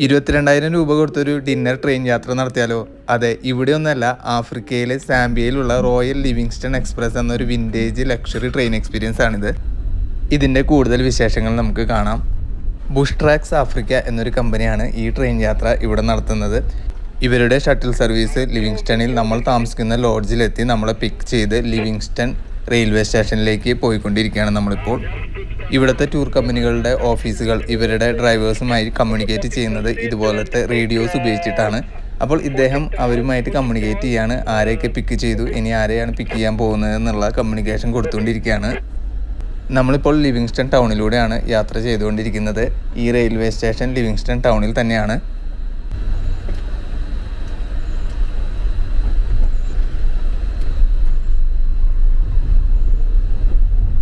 22,000 രൂപ കൊടുത്തൊരു dinner train യാത്ര നടത്തിയാലോ? അതെ, ഇവിടെയൊന്നല്ല, ആഫ്രിക്കയിലെ സാംബിയയിലുള്ള റോയൽ ലിവിങ്സ്റ്റൺ എക്സ്പ്രസ് എന്നൊരു വിൻറ്റേജ് ലക്ഷറി ട്രെയിൻ എക്സ്പീരിയൻസ് ആണിത്. ഇതിൻ്റെ കൂടുതൽ വിശേഷങ്ങൾ നമുക്ക് കാണാം. ബുഷ് ട്രാക്സ് ആഫ്രിക്ക എന്നൊരു കമ്പനിയാണ് ഈ ട്രെയിൻ യാത്ര ഇവിടെ നടത്തുന്നത്. ഇവരുടെ ഷട്ടിൽ സർവീസ് ലിവിങ്സ്റ്റണിൽ നമ്മൾ താമസിക്കുന്ന ലോഡ്ജിലെത്തി നമ്മളെ പിക്ക് ചെയ്ത് ലിവിങ്സ്റ്റൺ റെയിൽവേ സ്റ്റേഷനിലേക്ക് പോയിക്കൊണ്ടിരിക്കുകയാണ് നമ്മളിപ്പോൾ. ഇവിടുത്തെ ടൂർ കമ്പനികളുടെ ഓഫീസുകൾ ഇവരുടെ ഡ്രൈവേഴ്സുമായി കമ്മ്യൂണിക്കേറ്റ് ചെയ്യുന്നത് ഇതുപോലത്തെ റേഡിയോസ് ഉപയോഗിച്ചിട്ടാണ്. അപ്പോൾ ഇദ്ദേഹം അവരുമായിട്ട് കമ്മ്യൂണിക്കേറ്റ് ചെയ്യാണ്, ആരെയൊക്കെ പിക്ക് ചെയ്തു, ഇനി ആരെയാണ് പിക്ക് ചെയ്യാൻ പോകുന്നത് എന്നുള്ള കമ്മ്യൂണിക്കേഷൻ കൊടുത്തുകൊണ്ടിരിക്കുകയാണ്. നമ്മളിപ്പോൾ ലിവിങ്സ്റ്റൺ ടൗണിലൂടെയാണ് യാത്ര ചെയ്തുകൊണ്ടിരിക്കുന്നത്. ഈ റെയിൽവേ സ്റ്റേഷൻ ലിവിങ്സ്റ്റൺ ടൗണിൽ തന്നെയാണ്.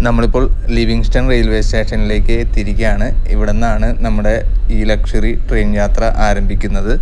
നമ്മളിപ്പോൾ ലിവിങ്സ്റ്റൺ റെയിൽവേ സ്റ്റേഷനിലേക്ക് എത്തിയിരിക്കുകയാണ്. ഇവിടെ നിന്നാണ് നമ്മുടെ ഈ ലക്ഷറി ട്രെയിൻ യാത്ര ആരംഭിക്കുന്നത്.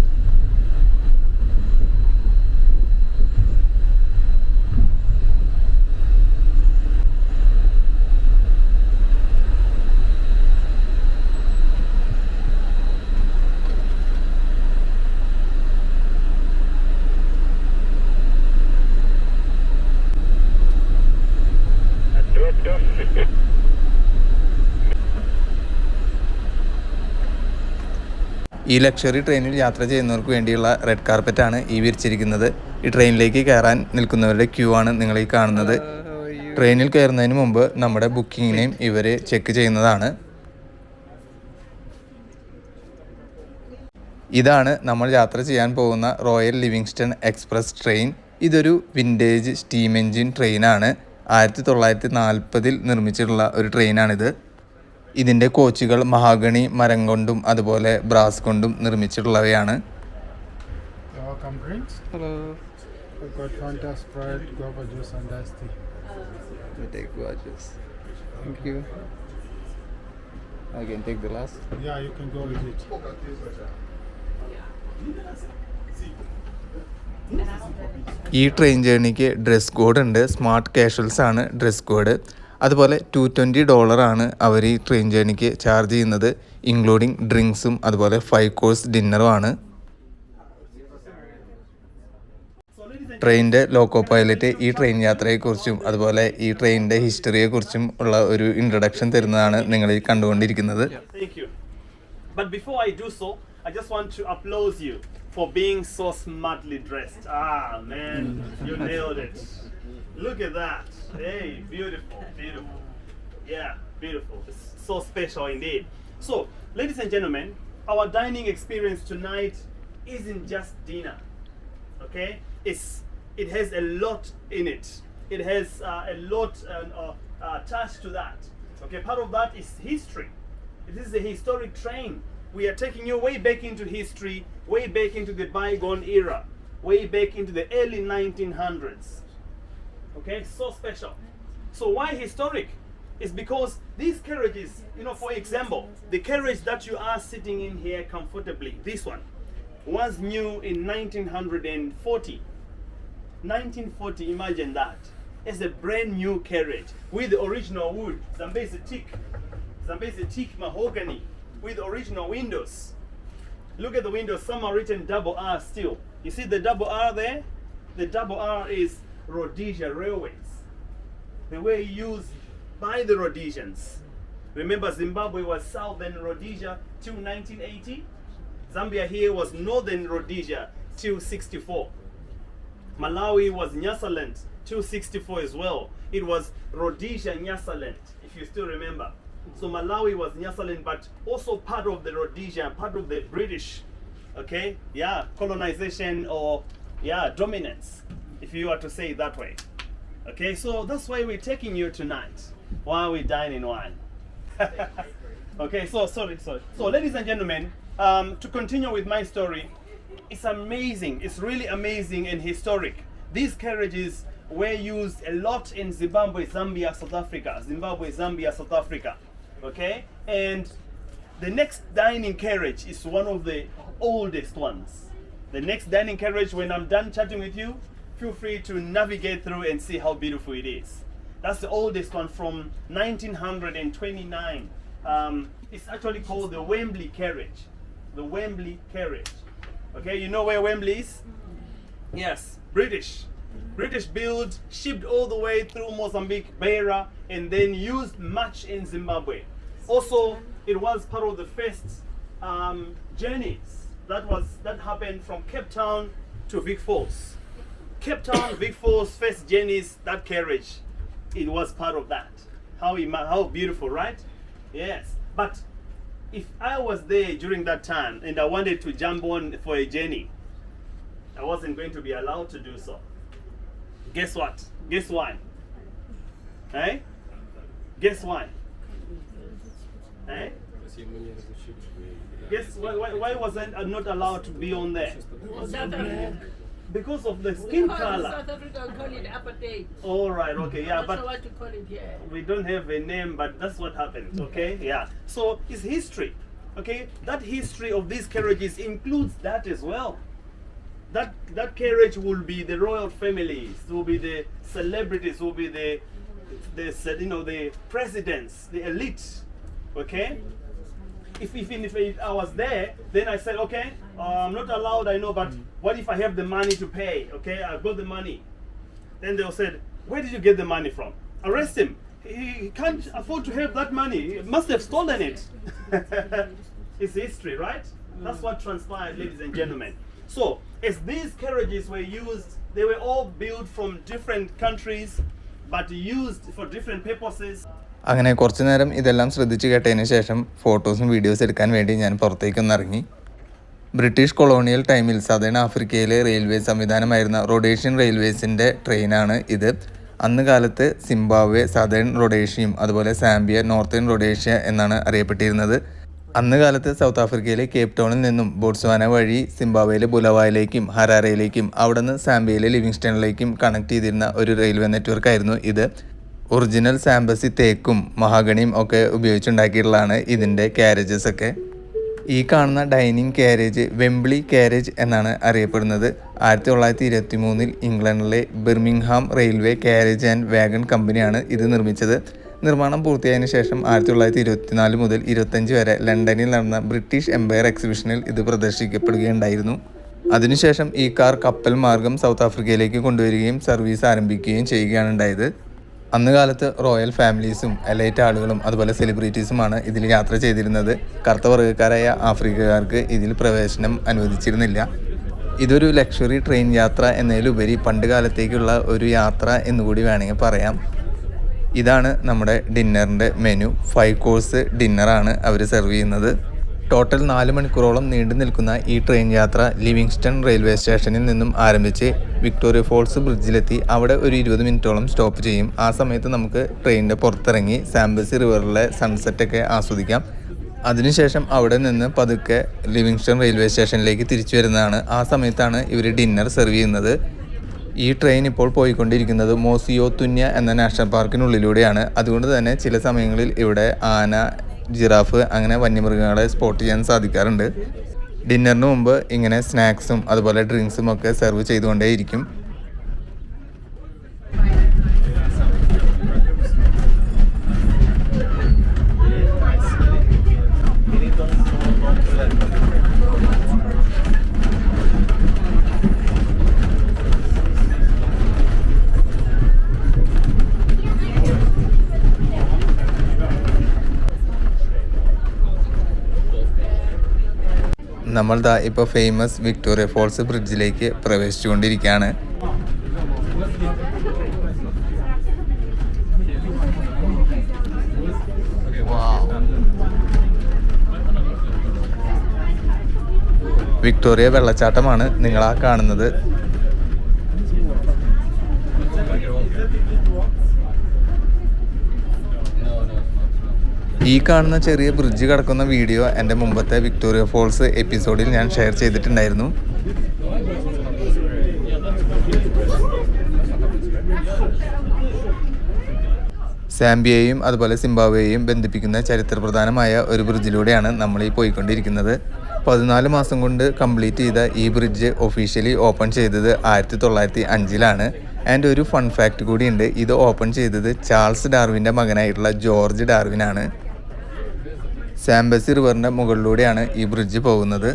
ഈ ലക്ഷറി ട്രെയിനിൽ യാത്ര ചെയ്യുന്നവർക്ക് വേണ്ടിയുള്ള റെഡ് കാർപ്പറ്റാണ് ഈ വിരിച്ചിരിക്കുന്നത്. ഈ ട്രെയിനിലേക്ക് കയറാൻ നിൽക്കുന്നവരുടെ ക്യൂ ആണ് നിങ്ങൾ ഈ കാണുന്നത്. ട്രെയിനിൽ കയറുന്നതിന് മുമ്പ് നമ്മുടെ ബുക്കിങ്ങിനെയും ഇവർ ചെക്ക് ചെയ്യുന്നതാണ്. ഇതാണ് നമ്മൾ യാത്ര ചെയ്യാൻ പോകുന്ന റോയൽ ലിവിങ്സ്റ്റൺ എക്സ്പ്രസ് ട്രെയിൻ. ഇതൊരു വിൻറ്റേജ് സ്റ്റീം എൻജിൻ ട്രെയിനാണ്. 1940 നിർമ്മിച്ചിട്ടുള്ള ഒരു ട്രെയിനാണിത്. ഇതിൻ്റെ കോച്ചുകൾ മഹാഗണി മരം കൊണ്ടും അതുപോലെ ബ്രാസ് കൊണ്ടും നിർമ്മിച്ചിട്ടുള്ളവയാണ്. ഈ ട്രെയിൻ ജേർണിക്ക് ഡ്രസ് കോഡ് ഉണ്ട്. സ്മാർട്ട് കാഷ്വൽസ് ആണ് ഡ്രസ് കോഡ്. അതുപോലെ $220 അവർ ഈ ട്രെയിൻ ജേർണിക്ക് ചാർജ് ചെയ്യുന്നത്, ഇൻക്ലൂഡിങ് ഡ്രിങ്ക്സും അതുപോലെ 5 കോഴ്സ് ഡിന്നറുമാണ്. ട്രെയിനിൻ്റെ ലോക്കോ പൈലറ്റ് ഈ ട്രെയിൻ യാത്രയെക്കുറിച്ചും അതുപോലെ ഈ ട്രെയിനിൻ്റെ ഹിസ്റ്ററിയെക്കുറിച്ചും ഉള്ള ഒരു ഇൻട്രൊഡക്ഷൻ തരുന്നതാണ് നിങ്ങൾ ഈ കണ്ടുകൊണ്ടിരിക്കുന്നത്. But before I do so, I just want to applaud you for being so smartly dressed. Ah, man, you nailed it. Look at that. Hey, beautiful, beautiful. Yeah, beautiful. It's so special indeed. So, ladies and gentlemen, our dining experience tonight isn't just dinner. Okay? It has a lot in it. It has a lot attached to that. Okay, part of that is history. This is a historic train. We are taking you way back into history, way back into the bygone era, way back into the early 1900s. Okay, so special. So why historic? It's because these carriages, for example, the carriage that you are sitting in here comfortably, this one, was new in 1940. 1940, imagine that. It's a brand new carriage with the original wood, Zambezi teak mahogany, with original windows. Look at the windows, some are written double R still. You see the double R there? The double R is Rhodesia Railways. They were used by the Rhodesians. Remember, Zimbabwe was Southern Rhodesia till 1980. Zambia here was Northern Rhodesia till 64. Malawi was Nyasaland till 64 as well. It was Rhodesia Nyasaland, if you still remember. So Malawi was Nyasaland, but also part of the Rhodesia, part of the British, okay? Yeah, colonization or dominance, if you are to say it that way. Okay, so that's why we're taking you tonight while we dine in wine. Okay, so sorry. So ladies and gentlemen, to continue with my story, it's amazing. It's really amazing and historic. These carriages were used a lot in Zimbabwe, Zambia, South Africa. Okay, and the next dining carriage is one of the oldest ones. The next dining carriage, when I'm done chatting with you, feel free to navigate through and see how beautiful it is. That's the oldest one from 1929. It's actually called the Wembley carriage. the Wembley carriage. Okay, you know where Wembley is? Yes, British built, shipped all the way through Mozambique, Beira, and then used much in Zimbabwe. Also, it was part of the first journeys that happened from Cape Town to Vic Falls. Cape Town, Vic Falls, first journeys, that carriage, it was part of that. How beautiful, right? Yes. But if I was there during that time and I wanted to jump on for a journey, I wasn't going to be allowed to do so. Guess what? Guess why? Eh? Guess why? Eh? Guess why wasn't I not allowed to be on there? Because of the skin color. South Africa call it apartheid. All right, okay, yeah, I'm not but sure what to call it here. we don't have a name, but that's what happened, okay? Yeah. So it's history, okay? That history of these carriages includes that as well. That carriage will be the royal families, will be the celebrities, will be the presidents, the elite, okay? If I was there, then I said, okay, I'm not allowed, I know, but what if I have the money to pay? Okay, I've got the money. Then they'll say, where did you get the money from? Arrest him. He can't afford to have that money. He must have stolen it. It's history, right? That's what transpired, ladies and gentlemen. So, as these carriages were used, they were all built from different countries, but used for different purposes. അങ്ങനെ കുറച്ചു നേരം ഇതെല്ലാം ശ്രദ്ധിച്ച് കേട്ടതിന് ശേഷം ഫോട്ടോസും videos എടുക്കാൻ വേണ്ടി ഞാൻ പുറത്തേക്കൊന്ന് ഇറങ്ങി. ബ്രിട്ടീഷ് കൊളോണിയൽ ടൈമിൽ സദേൺ ആഫ്രിക്കയിലെ റെയിൽവേ സംവിധാനമായിരുന്ന റൊഡേഷ്യൻ റെയിൽവേസിൻ്റെ ട്രെയിനാണ് ഇത്. അന്ന് കാലത്ത് സിംബാബ്വെ, സദേൺ റൊഡേഷ്യയും അതുപോലെ സാംബിയ, നോർത്തേൺ റൊഡേഷ്യ എന്നാണ് അറിയപ്പെട്ടിരുന്നത്. അന്ന് കാലത്ത് സൗത്ത് ആഫ്രിക്കയിലെ കേപ്പ് ടൗണിൽ നിന്നും ബോട്സ്വാന വഴി സിംബാബ്വേയിലെ ബുലവായിലേക്കും ഹരാരയിലേക്കും അവിടുന്ന് സാംബിയയിലെ ലിവിങ്സ്റ്റണിലേക്കും കണക്ട് ചെയ്തിരുന്ന ഒരു റെയിൽവേ നെറ്റ്വർക്കായിരുന്നു ഇത്. ഒറിജിനൽ സാംബസി തേക്കും മഹാഗണിയും ഒക്കെ ഉപയോഗിച്ചുണ്ടാക്കിയിട്ടുള്ളതാണ് ഇതിൻ്റെ കാരേജസ് ഒക്കെ. ഈ കാണുന്ന ഡൈനിങ് കാരേജ് വെംബ്ലി കാരേജ് എന്നാണ് അറിയപ്പെടുന്നത്. 1923 ഇംഗ്ലണ്ടിലെ Birmingham railway carriage and wagon കമ്പനിയാണ് ഇത് നിർമ്മിച്ചത്. നിർമ്മാണം പൂർത്തിയായതിനു ശേഷം 1924 മുതൽ 25 വരെ ലണ്ടനിൽ നടന്ന ബ്രിട്ടീഷ് എംപയർ എക്സിബിഷനിൽ ഇത് പ്രദർശിക്കപ്പെടുകയുണ്ടായിരുന്നു. അതിനുശേഷം ഈ കാർ കപ്പൽ മാർഗം സൗത്ത് ആഫ്രിക്കയിലേക്ക് കൊണ്ടുവരികയും സർവീസ് ആരംഭിക്കുകയും ചെയ്യുകയാണ് ഉണ്ടായത്. അന്ന് കാലത്ത് റോയൽ ഫാമിലീസും എലൈറ്റ് ആളുകളും അതുപോലെ സെലിബ്രിറ്റീസുമാണ് ഇതിൽ യാത്ര ചെയ്തിരുന്നത്. കറുത്ത വർഗ്ഗക്കാരായ ആഫ്രിക്കക്കാർക്ക് ഇതിൽ പ്രവേശനം അനുവദിച്ചിരുന്നില്ല. ഇതൊരു ലക്ഷറി ട്രെയിൻ യാത്ര എന്നതിലുപരി പണ്ട് കാലത്തേക്കുള്ള ഒരു യാത്ര എന്നുകൂടി വേണമെങ്കിൽ പറയാം. ഇതാണ് നമ്മുടെ ഡിന്നറിൻ്റെ മെനു. 5 കോഴ്സ് ഡിന്നറാണ് അവർ സെർവ് ചെയ്യുന്നത്. ടോട്ടൽ 4 മണിക്കൂറോളം നീണ്ടു നിൽക്കുന്ന ഈ ട്രെയിൻ യാത്ര ലിവിങ്സ്റ്റൺ റെയിൽവേ സ്റ്റേഷനിൽ നിന്നും ആരംഭിച്ച് വിക്ടോറിയ ഫോൾസ് ബ്രിഡ്ജിലെത്തി അവിടെ ഒരു 20 മിനിറ്റോളം സ്റ്റോപ്പ് ചെയ്യും. ആ സമയത്ത് നമുക്ക് ട്രെയിനിൻ്റെ പുറത്തിറങ്ങി സാംബസി റിവറിലെ സൺസെറ്റൊക്കെ ആസ്വദിക്കാം. അതിനുശേഷം അവിടെ നിന്ന് പതുക്കെ ലിവിങ്സ്റ്റൺ റെയിൽവേ സ്റ്റേഷനിലേക്ക് തിരിച്ചു വരുന്നതാണ്. ആ സമയത്താണ് ഇവർ ഡിന്നർ സെർവ് ചെയ്യുന്നത്. ഈ ട്രെയിൻ ഇപ്പോൾ പോയിക്കൊണ്ടിരിക്കുന്നത് മോസിയോ തുന്യ എന്ന നാഷണൽ പാർക്കിനുള്ളിലൂടെയാണ്. അതുകൊണ്ട് തന്നെ ചില സമയങ്ങളിൽ ഇവിടെ ആന, ജിറാഫ് അങ്ങനെ വന്യമൃഗങ്ങളെ സ്പോട്ട് ചെയ്യാൻ സാധിക്കാറുണ്ട്. ഡിന്നറിന് മുമ്പ് ഇങ്ങനെ സ്നാക്സും അതുപോലെ ഡ്രിങ്ക്സും ഒക്കെ സെർവ് ചെയ്തുകൊണ്ടേയിരിക്കും. നമ്മൾ ദാ ഇപ്പോൾ ഫേമസ് വിക്ടോറിയ ഫോൾസ് ബ്രിഡ്ജിലേക്ക് പ്രവേശിച്ചുകൊണ്ടിരിക്കുകയാണ്. വിക്ടോറിയ വെള്ളച്ചാട്ടമാണ് നിങ്ങളാ കാണുന്നത്. ഈ കാണുന്ന ചെറിയ ബ്രിഡ്ജ് കടക്കുന്ന വീഡിയോ എൻ്റെ മുമ്പത്തെ വിക്ടോറിയ ഫോൾസ് എപ്പിസോഡിൽ ഞാൻ ഷെയർ ചെയ്തിട്ടുണ്ടായിരുന്നു. സാംബിയയും അതുപോലെ സിംബാബ്വേയെയും ബന്ധിപ്പിക്കുന്ന ചരിത്രപ്രധാനമായ ഒരു ബ്രിഡ്ജിലൂടെയാണ് നമ്മൾ ഈ പോയിക്കൊണ്ടിരിക്കുന്നത്. 14 മാസം കൊണ്ട് കംപ്ലീറ്റ് ചെയ്ത ഈ ബ്രിഡ്ജ് ഒഫീഷ്യലി ഓപ്പൺ ചെയ്തത് 1905 ആൻഡ് ഒരു ഫൺ ഫാക്റ്റ് കൂടിയുണ്ട്. ഇത് ഓപ്പൺ ചെയ്തത് ചാൾസ് ഡാർവിൻ്റെ മകനായിട്ടുള്ള ജോർജ് ഡാർവിനാണ്. സാംബസി റിവറിൻ്റെ മുകളിലൂടെയാണ് ഈ ബ്രിഡ്ജ് പോകുന്നത്.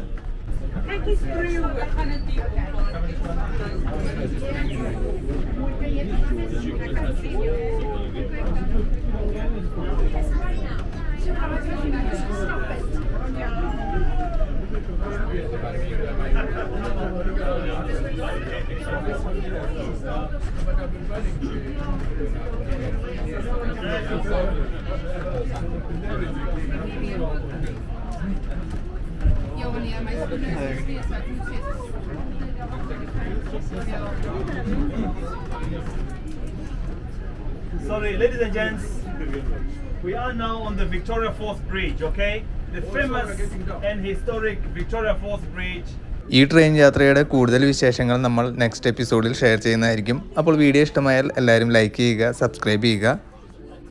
Sorry, ladies and gents, we are now on the Victoria Falls Bridge, okay? The famous and historic Victoria Falls Bridge. ഈ train യാത്രയുടെ കൂടുതൽ വിശേഷങ്ങൾ നമ്മൾ നെക്സ്റ്റ് എപ്പിസോഡിൽ ഷെയർ ചെയ്യുന്നതായിരിക്കും. അപ്പോൾ വീഡിയോ ഇഷ്ടമായാൽ എല്ലാവരും ലൈക്ക് ചെയ്യുക, സബ്സ്ക്രൈബ് ചെയ്യുക.